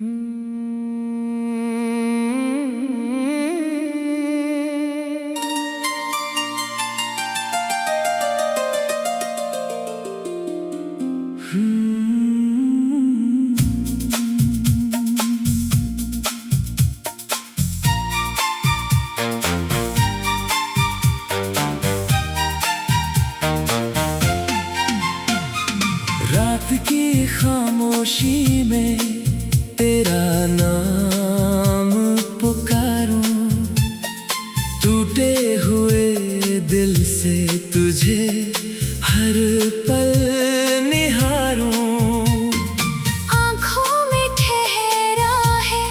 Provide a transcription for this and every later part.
रात की खामोशी में तेरा नाम पुकारूं, टूटे हुए दिल से तुझे हर पल निहारूं। आँखों में ठहरा है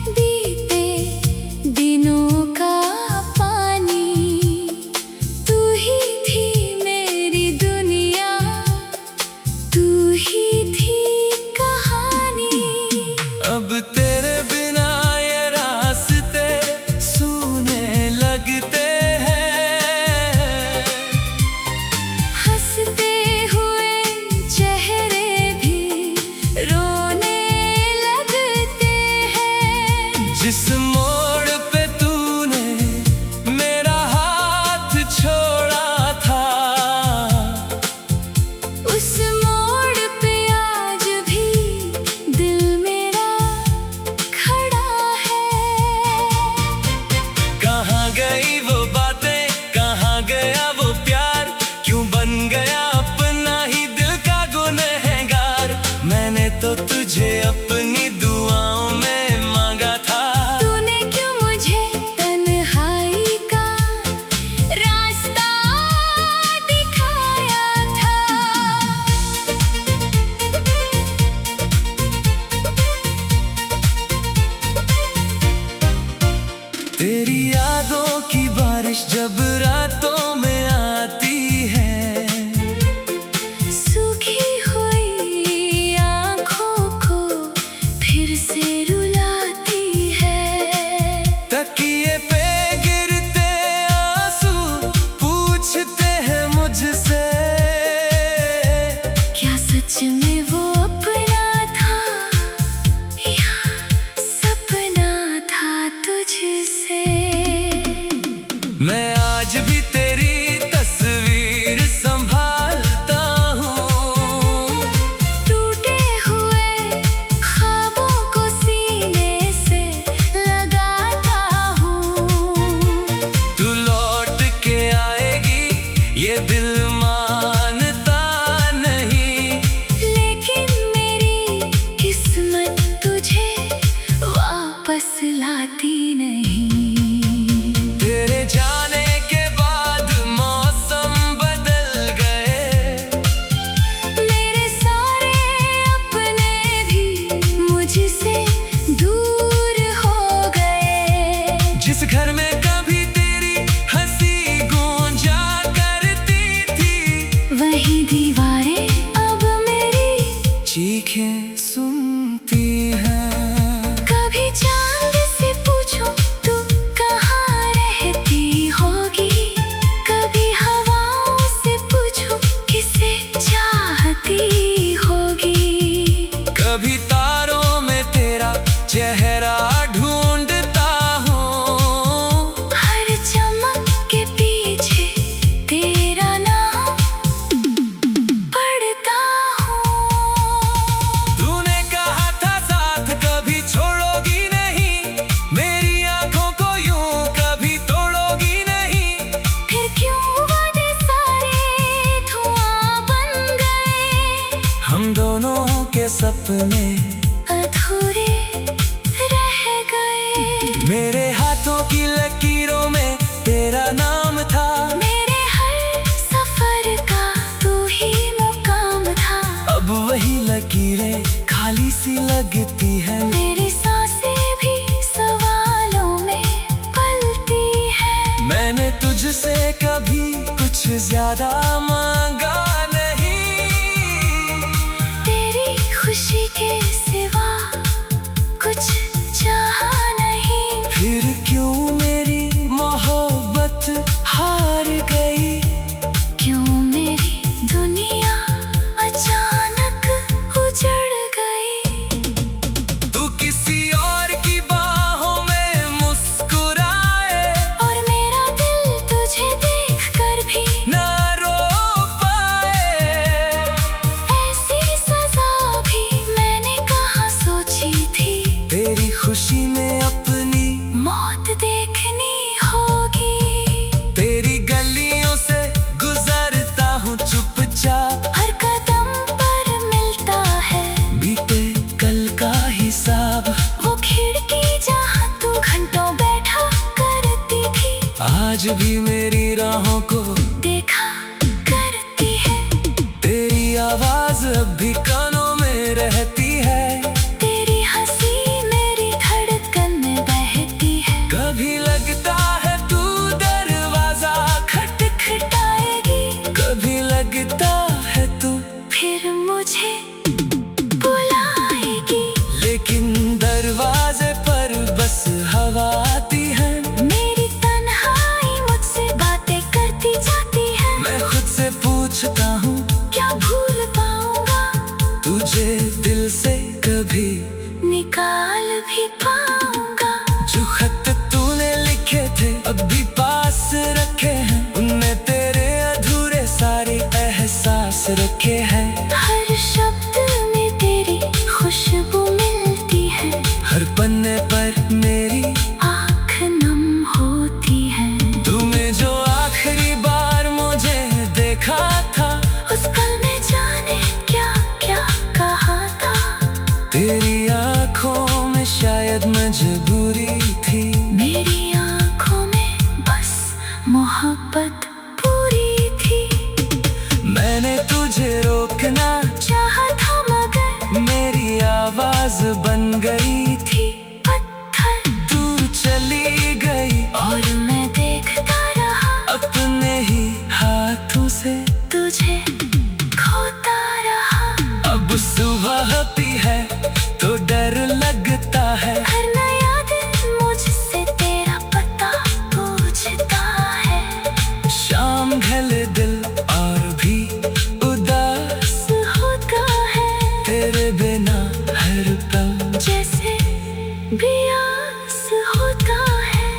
बीते दिनों का पानी, तू ही थी मेरी दुनिया, तू ही थी कहानी। अब तेरे बिना ये रास्ते सूने लगते हैं, हंसते हुए चेहरे भी रोने लगते हैं। जिस मोड़ पे तूने मेरा हाथ छोड़ा था, उस मोड़ पे आज भी दिल मेरा खड़ा है। कहाँ गई वो बातें, कहाँ गया वो प्यार, क्यों बन गया अपना ही दिल का गुनहगार। मैंने तो तुझे अपनी दुआओं में मांगा था, तूने क्यों मुझे तन्हाई का रास्ता दिखाया था। तेरी यादों की बारिश जब रातों में आती है, सूखी हुई आँखों को फिर से रुलाती है। तकिए पे गिरते आंसू पूछते हैं मुझसे, क्या सच में वो अपना था या सपना था तुझसे। मैं आज भी तेरी तस्वीर संभालता हूँ, टूटे हुए ख्वाबों को सीने से लगाता हूँ। तू लौट के आएगी ये दिल मानता नहीं, लेकिन मेरी किस्मत तुझे वापस लाती नहीं। तेरे जाने के बाद मौसम बदल गए, मेरे सारे अपने भी मुझसे दूर हो गए। जिस घर में कभी तेरी हंसी गूंजा करती थी, वही दीवारें अब मेरी चीखें सुनती हैं। कभी चांद से पूछो तू कहाँ रहती होगी, कभी हवाओं से पूछो किसे चाहती होगी। कभी तारों में तेरा चेहरा ढूंढता हूँ, हर चमक के पीछे तेरा नाम पढ़ता हूँ। तूने कहा था साथ कभी छोड़ोगी नहीं, मेरी आंखों को यूं कभी तोड़ोगी नहीं। फिर क्यों वादे सारे धुआं बन गए, हम दोनों के सपने अधूरे रह गए। मेरे हाथों की लकीरों में तेरा नाम था, मेरे हर सफर का तू ही मुकाम था। अब वही लकीरें खाली सी लगती है। मेरी सांसें भी सवालों में पलती है। मैंने तुझसे कभी कुछ ज्यादा मांगा नहीं, तेरी खुशी के सिवा कुछ चाहा नहीं। फिर क्यों मेरी मोहब्बत हार गई, क्यों मेरी दुनिया अचानक उजड़ गई। खुशी में अपनी मौत देखनी होगी। तेरी गलियों से गुजरता हूँ चुपचाप, हर कदम पर मिलता है बीते कल का हिसाब। वो खिड़की जहाँ तू घंटों बैठा करती थी, आज भी मेरी राहों को देखा करती है। तेरी आवाज अब भी कानों में रहती है, तेरी हंसी मेरी धड़कन में बहती है। कभी लगता है तू दरवाजा खटखटाएगी, कभी लगता है तू फिर मुझे बुलाएगी। लेकिन दरवाजे पर बस हवा आती है, मेरी तन्हाई मुझसे बातें करती जाती है। मैं खुद से पूछता हूँ क्या भूल पाऊंगा, तुझे दिल से कभी निकाल भी पाऊंगा। जो खत तूने लिखे थे अब भी पास रखे हैं, उनमें तेरे अधूरे सारे एहसास रखे हैं। हर शब्द में तेरी खुशबू मिलती है, हर पन्ने पर मेरी आँख नम होती है। तूने जो आखिरी बार मुझे देखा था, उस पल में जाने क्या क्या कहा था। तेरी आँखों में शायद मजबूरी थी, मेरी आँखों में बस मोहब्बत पूरी थी। मैंने तुझे रोकना चाहा था मगर मेरी आवाज बन गई थी। थी पत्थर, तू चली गई और मैं देखता रहा अपने ही हाथों से, तुझे खोता रहा। अब सुबह होती है तो डर लगता है, हर नया दिन मुझसे तेरा पता पूछता है। शाम ढले दिल और भी उदास होता है तेरे बिना हर पल, जैसे बेआस होता है।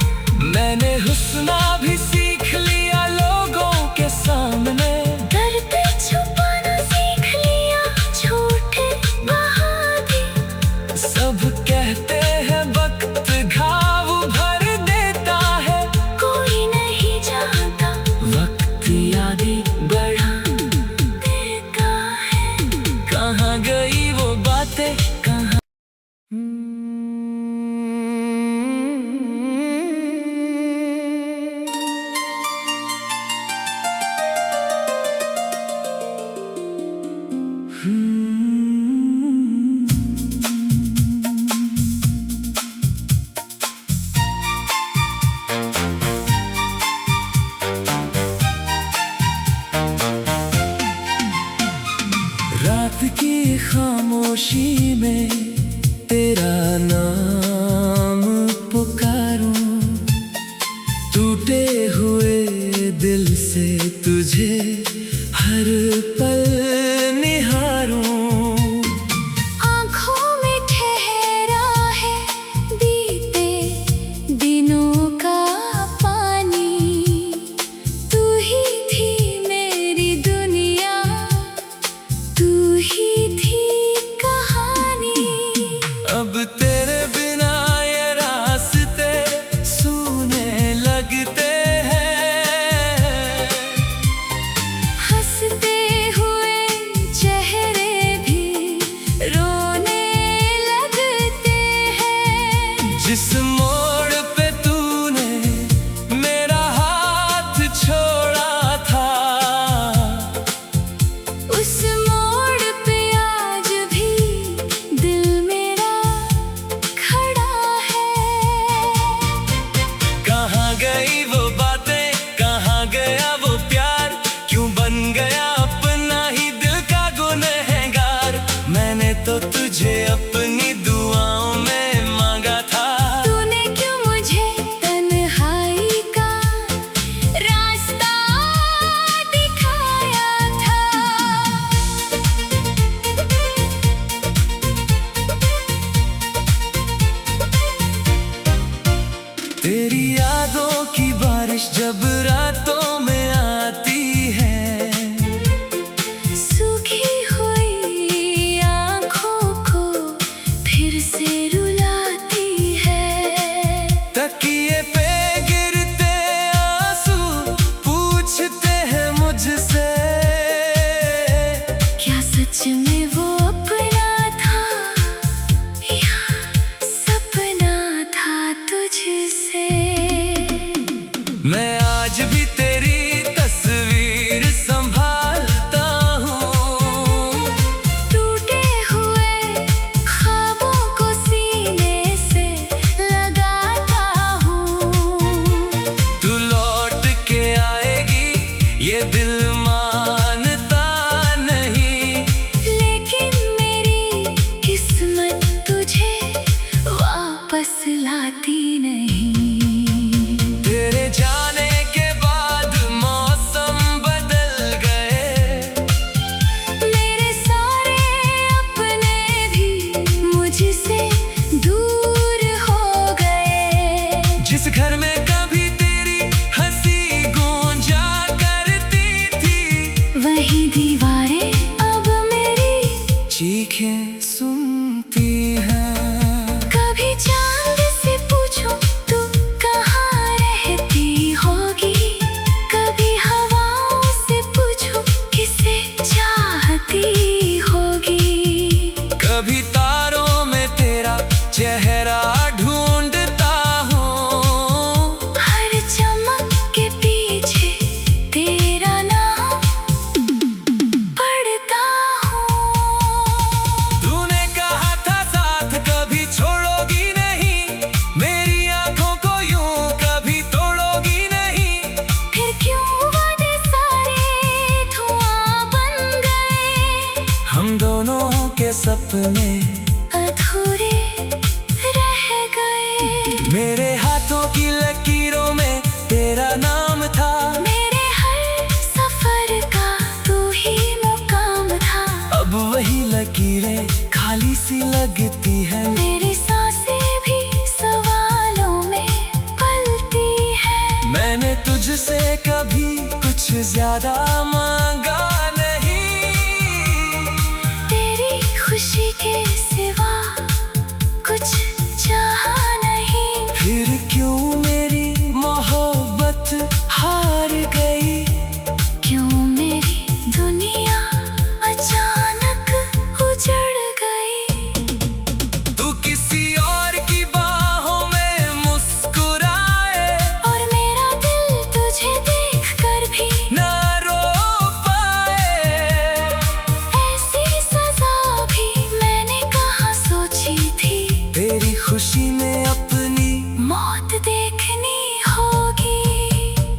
मैंने हुस्ना भी सीख लिया लोगों के सामने, डर पे छुपाना सीख लिया झूठे बहाने। सब कहते हैं वक्त घाव भर देता है, कोई नहीं जानता वक्त यादें बढ़ा देता है। कहाँ गई वो बातें, कहाँ रात की खामोशी में तेरा नाम पुकारूं, टूटे हुए दिल से तुझे हर पल निहारूं। आँखों में ठहरा है बीते दिनों का पानी। तू ही थी मेरी दुनिया, तू ही थी कहानी। अब तेरे बिना ये रास्ते सूने लगते हैं, हंसते हुए चेहरे भी रोने लगते हैं। जिस मोड़ पे तूने मेरा हाथ छोड़ा था, उस मोड़ पे आज भी दिल मेरा खड़ा है। कहाँ गई वो बातें, कहाँ गया वो प्यार, क्यों बन गया अपना ही दिल का गुनहगार। मैंने तो तुझे अपनी दुआओं में मांगा था, तूने क्यों मुझे तन्हाई का रास्ता दिखाया था। तेरी यादों की बारिश जब रातों में आती है, सूखी हुई आँखों को फिर से रुलाती चाहती नहीं। तेरे जाने के बाद मौसम बदल गए, मेरे सारे अपने भी मुझसे दूर हो गए। जिस घर में कभी तेरी हंसी गूंजा करती थी, वही दीवारें अब मेरी चीखें सुनती हैं। कभी चांद से पूछूं तू कहाँ रहती होगी, कभी हवाओं से पूछूं किसे चाहती होगी। कभी तारों में तेरा चेहरा ढूंढता हूँ, हर चमक के पीछे तेरा नाम पढ़ता हूँ। तूने कहा था साथ कभी छोड़ोगी नहीं, मेरी आंखों को यूं कभी तोड़ोगी नहीं। फिर क्यों वादे सारे धुआं बन गए, हम दोनों के सपने अधूरे रह गए। मेरे हाथों की लकीरों में तेरा नाम था, मेरे हर सफर का तू ही मुकाम था। अब वही लकीरें खाली सी लगती है। मेरी सांसें भी सवालों में पलती है। मैंने तुझसे कभी कुछ ज्यादा मांगा नहीं, तेरी खुशी के सिवा कुछ चाहा नहीं। फिर क्यों मेरी मोहब्बत हार गई। क्यों मेरी दुनिया अचानक उजड़ गई। तू किसी और की बाहों में मुस्कुराए, और मेरा दिल तुझे देखकर भी ना रो पाए। ऐसी सजा भी मैंने कहाँ सोची थी। तेरी खुशी में अपनी मौत देखनी होगी।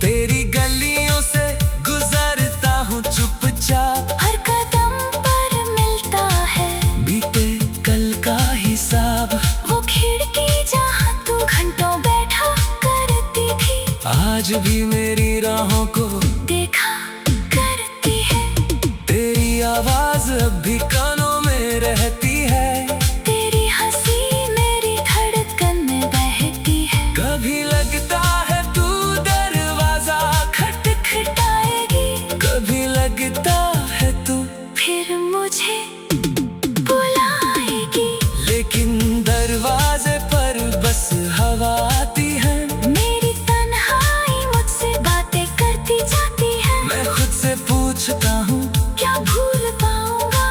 तेरी गलियों से गुजरता हूँ चुपचाप, हर कदम पर मिलता है बीते कल का हिसाब। वो खिड़की जहाँ तू घंटों बैठा करती थी, आज भी मेरी राहों को देखा करती है। तेरी आवाज अब भी कानों में रहती है। तेरी हंसी मेरी धड़कन में बहती है। कभी लगता है तू दरवाजा खटखटाएगी, कभी लगता है तू, फिर मुझे बुलाएगी। लेकिन दरवाजे पर बस हवा आती है। मेरी तन्हाई मुझसे बातें करती जाती है। मैं खुद से पूछता हूँ क्या भूल पाऊंगा,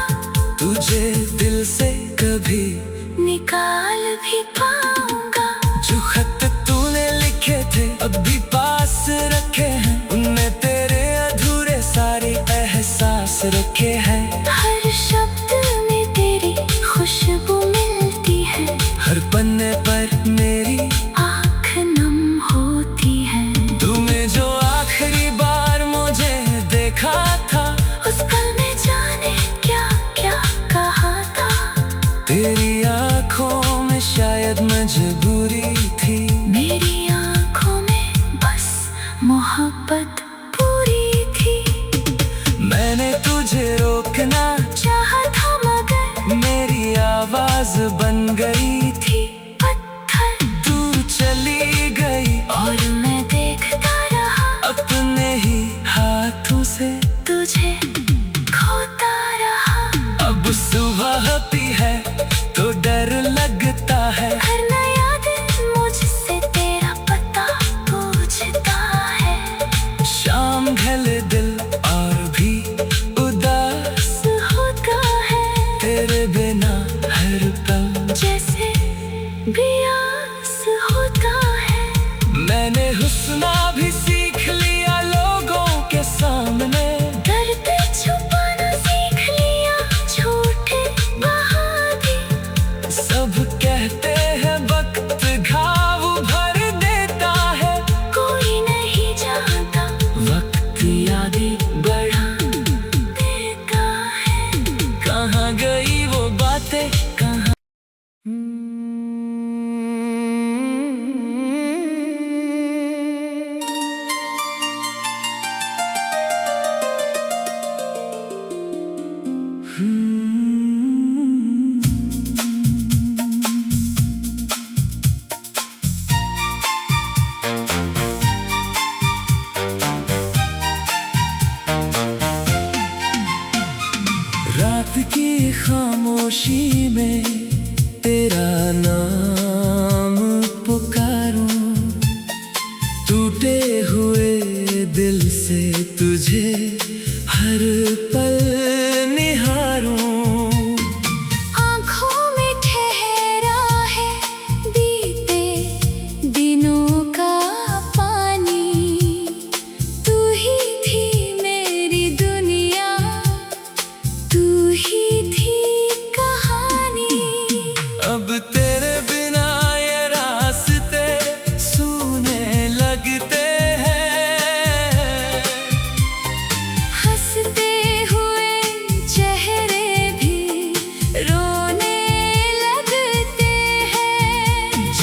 तुझे दिल से कभी निकाल भी पाऊंगा। जो खत तूने लिखे थे अब भी पास रखे हैं, उनमें तेरे अधूरे सारे एहसास रखे हैं। हर शब्द में तेरी खुशबू मिलती है। हर पन्ने पर मेरी आँख नम होती है। तूने जो आखिरी बार मुझे देखा था, उस पल में जाने क्या क्या कहा था। तेरी आंखों में शायद मजबूरी थी। मेरी आँखों में बस मोहब्बत पूरी थी। मैंने तुझे रोकना चाहा था मगर मेरी आवाज बन गई थी पत्थर। तू चली गई और मैं देखता रहा अपने ही हाथों से, तुझे खोता रहा। अब सुबह होती है तो डर लगता है। हर नया दिन मुझसे तेरा पता पूछता है। शाम ढले दिल और भी उदास होता है, तेरे बिना हर पल जैसे बेआस होता है। मैंने हुस्ना भी सीख लिया लोगों के सामने। दर्द छुपाना सीख लिया झूठे बहाने। सब कहते हैं वक्त घाव भर देता है, कोई नहीं जानता वक्त यादें बढ़ा देता है। कहाँ गई वो बातें, कहाँ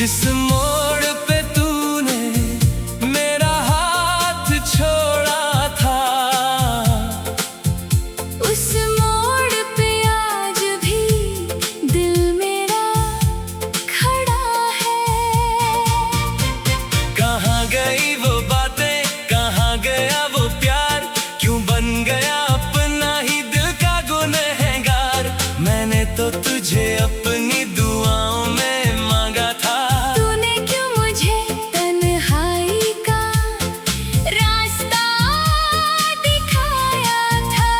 जिस मोड़ पे तूने मेरा हाथ छोड़ा था, उस मोड़ पे आज भी दिल मेरा खड़ा है। कहाँ गई वो बातें, कहाँ गया वो प्यार, क्यों बन गया अपना ही दिल का गुनहगार। मैंने तो तुझे अपनी दुआओं में मांगा था, तूने क्यों मुझे तन्हाई का रास्ता दिखाया था।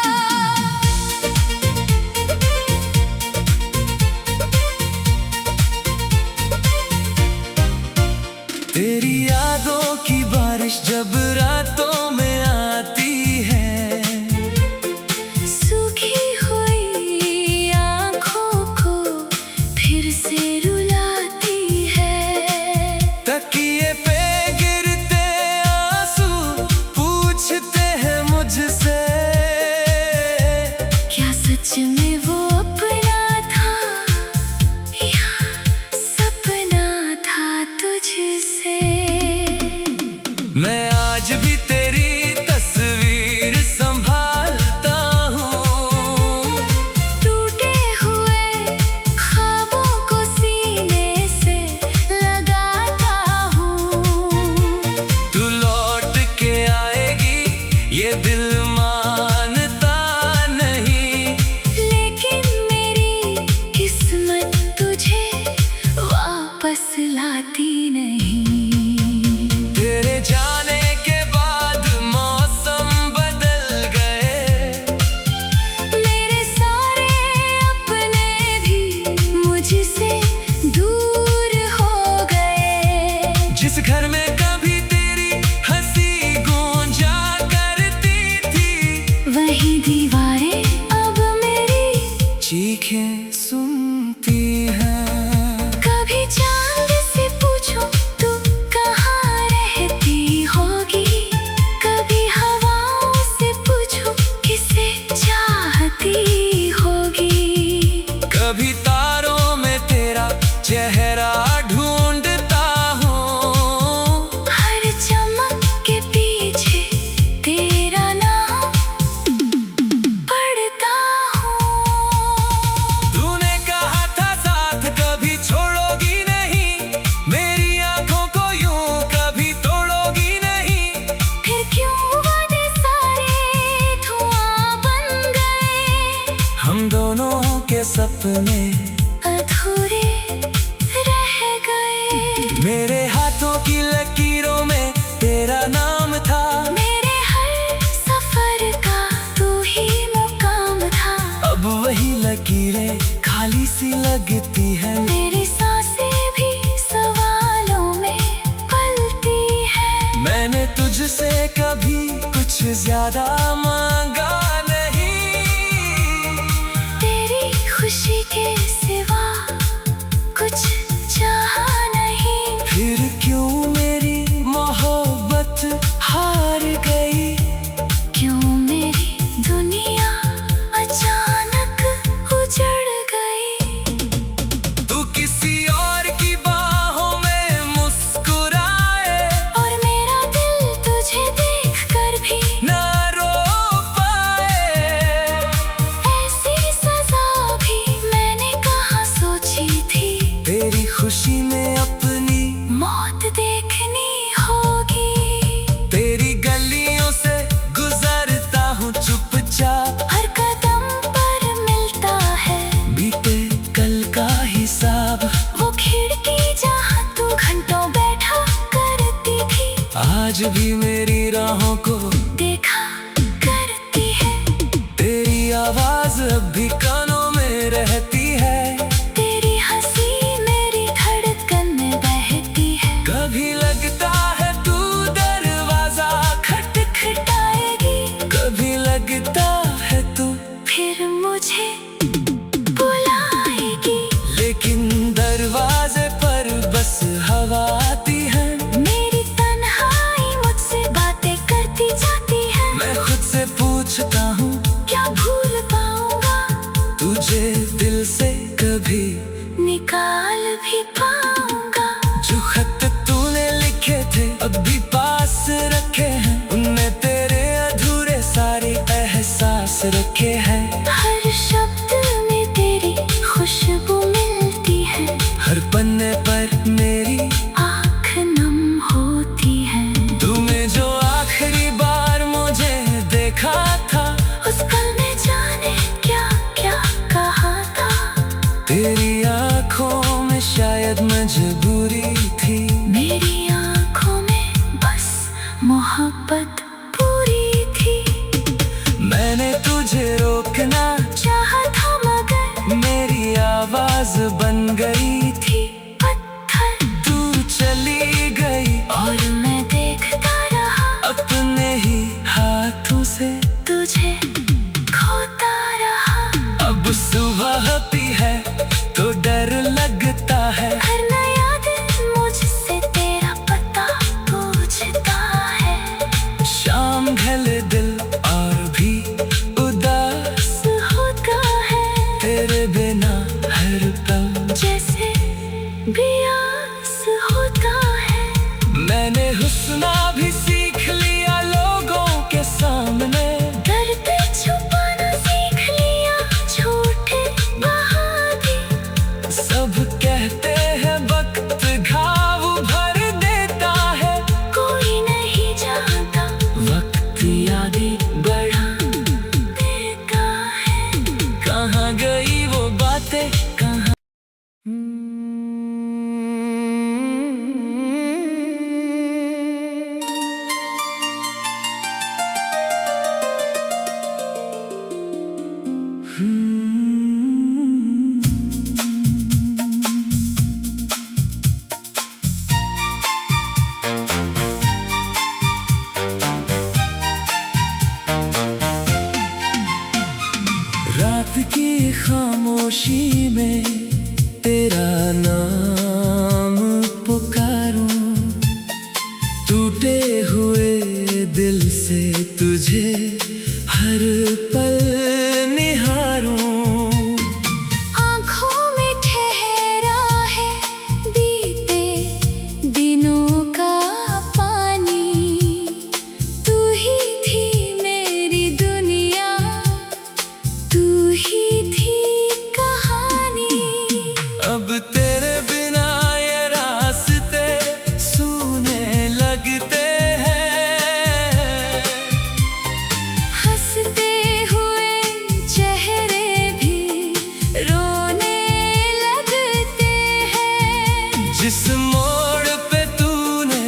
तेरी यादों की बारिश जब रातों में आती है, सूखी हुई आँखों को फिर से रुलाती है। तकिए पे गिरते आंसू पूछते हैं मुझसे, क्या सच में वो अपना था या सपना था तुझसे। मैं आज भी तेरी तस्वीर संभालता हूँ, टूटे हुए ख्वाबों को सीने से लगाता हूँ। तू लौट के आएगी ये दिल मानता नहीं, लेकिन मेरी किस्मत तुझे वापस लाती नहीं। तेरे जाने के बाद मौसम बदल गए, मेरे सारे अपने भी मुझसे दूर हो गए। जिस घर में कभी तेरी हंसी गूंजा करती थी, वही दीवारें अब मेरी चीखें सुनती हैं। कभी चांद से पूछो तू कहाँ रहती होगी, कभी हवाओं से पूछो किसे चाहती होगी। कभी तारों में तेरा चेहरा ढूंढता हूँ, हर चमक के पीछे तेरा नाम पढ़ता हूँ। तूने कहा था साथ कभी छोड़ोगी नहीं, मेरी आंखों को यूं कभी तोड़ोगी नहीं। फिर क्यों वादे सारे धुआं बन गए, हम दोनों के सपने अधूरे रह गए। मेरे हाथों की लकीरों में तेरा नाम था, मेरे हर सफर का तू ही मुकाम था। अब वही लकीरें खाली सी लगती है। मेरी सांसें भी सवालों में पलती है। मैंने तुझसे कभी कुछ ज्यादा मांगा नहीं, तेरी खुशी के सिवा कुछ चाहा नहीं। फिर क्यों मेरी मोहब्बत हार गई। क्यों मेरी दुनिया अचानक उजड़ गई। तू किसी और की बाहों में मुस्कुराए, और मेरा दिल तुझे देखकर भी ना रो पाए। ऐसी सजा भी मैंने कहाँ सोची थी। तेरी खुशी में अपनी मौत देखनी होगी। तेरी गलियों से गुजरता हूँ चुपचाप, हर कदम पर मिलता है बीते कल का हिसाब। वो खिड़की जहाँ तू घंटों बैठा करती थी, आज भी मेरी राहों को देखा करती है। तेरी आवाज अब भी कानों में रहती है। तेरी हंसी मेरी धड़कन में बहती है। कभी लगता है तू दरवाजा खटखटाएगी, कभी लगता है तू फिर मुझे बुलाएगी। लेकिन दरवाजे पर बस हवा आती है। मेरी तन्हाई मुझसे बातें करती जाती है। मैं खुद से पूछता हूँ क्या भूल पाऊंगा, तुझे दिल से कभी निकाल भी पाऊंगा। मजबूरी थी। मेरी आंखों में बस मोहब्बत पूरी थी। मैंने तुझे रोकना चाहा था मगर मेरी आवाज बन गई थी। पत्थर तू चली गई और मैं देखता रहा अपने ही हाथों से तुझे खोता रहा। अब सुबह होती है तो डर लगता है। हर नया दिन मुझसे तेरा पता पूछता है। शाम ढले दिल और भी उदास होता है तेरे बिना हर पल जैसे बेआस होता है। मैंने हुस्ना भी सीख लिया लोगों के सामने। दर्द छुपाना सीख लिया झूठे बहाने। सब कहते हैं वक्त घाव भर देता है। कोई नहीं जानता वक्त यादें बढ़ा देता है। कहाँ गई वो बातें कहाँ। रात की खामोशी में तेरा नाम पुकारूं। टूटे हुए दिल से तुझे हर पल निहारूं। आँखों में ठहरा है बीते दिनों का पानी। तू ही थी मेरी दुनिया, तू ही थी कहानी। अब तेरे बिना ये रास्ते सूने लगते हैं। हंसते हुए चेहरे भी रोने लगते हैं। जिस मोड़ पे तूने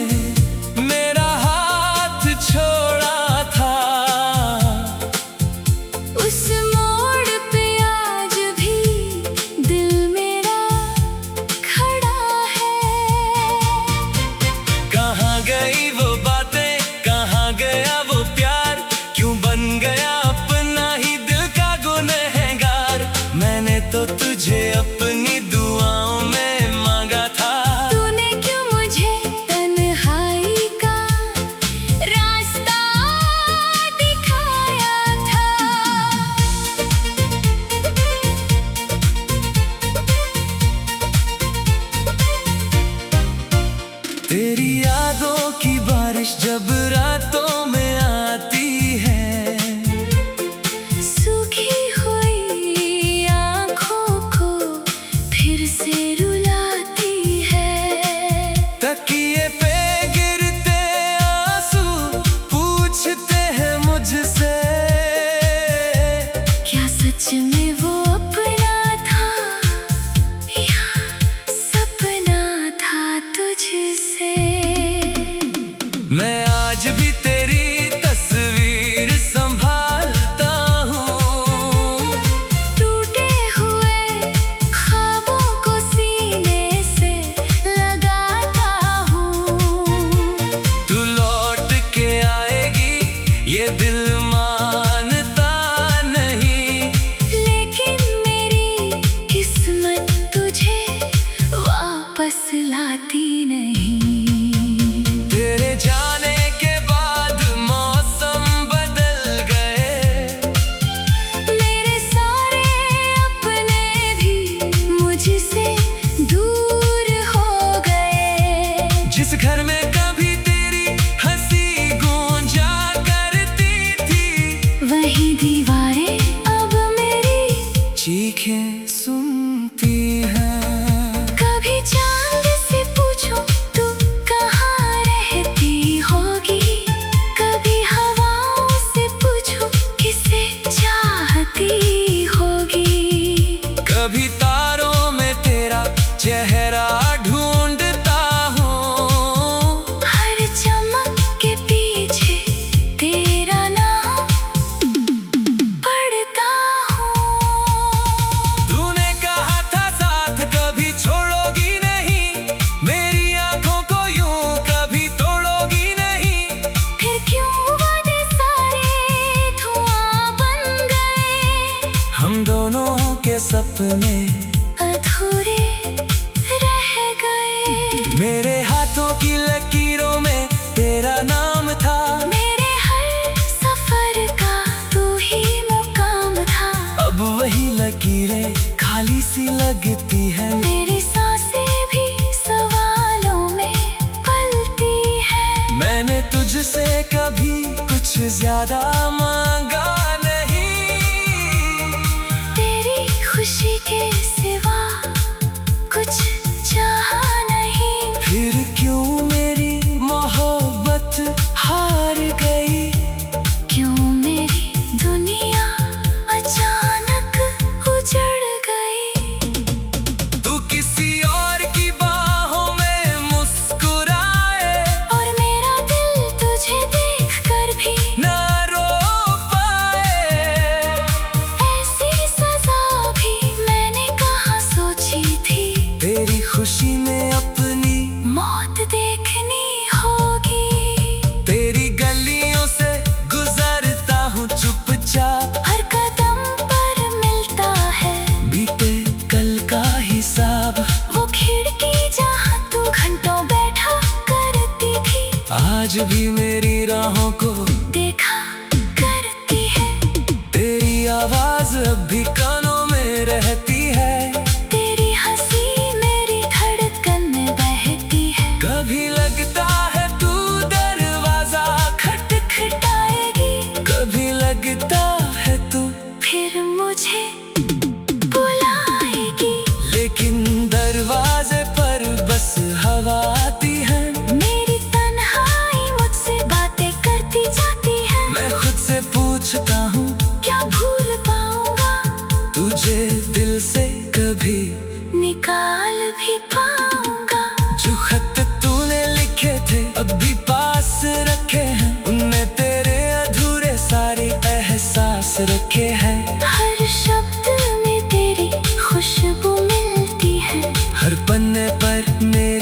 मेरा हाथ छोड़ा था उस मोड़ पे आज भी दिल मेरा खड़ा है। कहाँ गई वो बातें कहाँ गया वो प्यार। क्यों बन गया अपना ही दिल का गुनहगार। मैंने तो तुझे अपनी दुआओं में मांगा था। तूने क्यों मुझे तन्हाई का रास्ता दिखाया था। तेरी यादों की बारिश जब रातों में आती है। सूखी हुई आँखों को फिर से रुलाती है। तकिए पे गिरते आंसू पूछते हैं मुझसे। क्या सच में वो अपना था या सपना था तुझसे। मैं आज भी तेरी तस्वीर संभालता हूँ। टूटे हुए ख्वाबों को सीने से लगाता हूँ। तू लौट के आएगी ये दिल मानता नहीं। लेकिन मेरी किस्मत तुझे वापस लाती नहीं। तेरे जाने के बाद मौसम बदल गए। मेरे सारे अपने भी मुझसे दूर हो गए। जिस घर में कभी तेरी हंसी गूंजा करती थी वही दीवारें अब मेरी चीखें सुनती हैं। कभी चांद से पूछो तू कहाँ रहती होगी। कभी हवाओं से पूछो किसे चाहती होगी। कभी तारों में तेरा चेहरा ढूंढ ज्यादा मांगा नहीं। तेरी खुशी के सिवा कुछ चाहा नहीं। फिर क्यों मेरी मोहब्बत हार गई? क्यों मेरी दुनिया अचानक उजड़ गई? तू किसी और की बाहों में मुस्कुराए और मेरा दिल तुझे देखकर भी ना रो पाए। ऐसी सजा भी मैंने कहाँ सोची थी। तेरी खुशी में अपनी मौत देखनी होगी। तेरी गलियों से गुजरता हूँ चुपचाप। हर कदम पर मिलता है बीते कल का हिसाब। वो खिड़की जहाँ तू घंटों बैठा करती थी। आज भी मेरी राहों को देखा करती है। तेरी आवाज अब भी कानों में रहती है। तेरी हंसी मेरी धड़कन में बहती है। कभी लगता है तू दरवाजा खटखटाएगी, कभी लगता है तू फिर मुझे बुलाएगी। लेकिन दरवाजे पर बस हवा आती है। मेरी तन्हाई मुझसे बातें करती जाती है। मैं खुद से पूछता हूँ क्या भूल पाऊंगा? तुझे दिल से कभी निकाल भी पाऊंगा? जो खत तूने लिखे थे अब भी पास रखे हैं। उनमें तेरे अधूरे सारे एहसास रखे हैं। हर शब्द में तेरी खुशबू मिलती है। हर पन्ने पर मेरे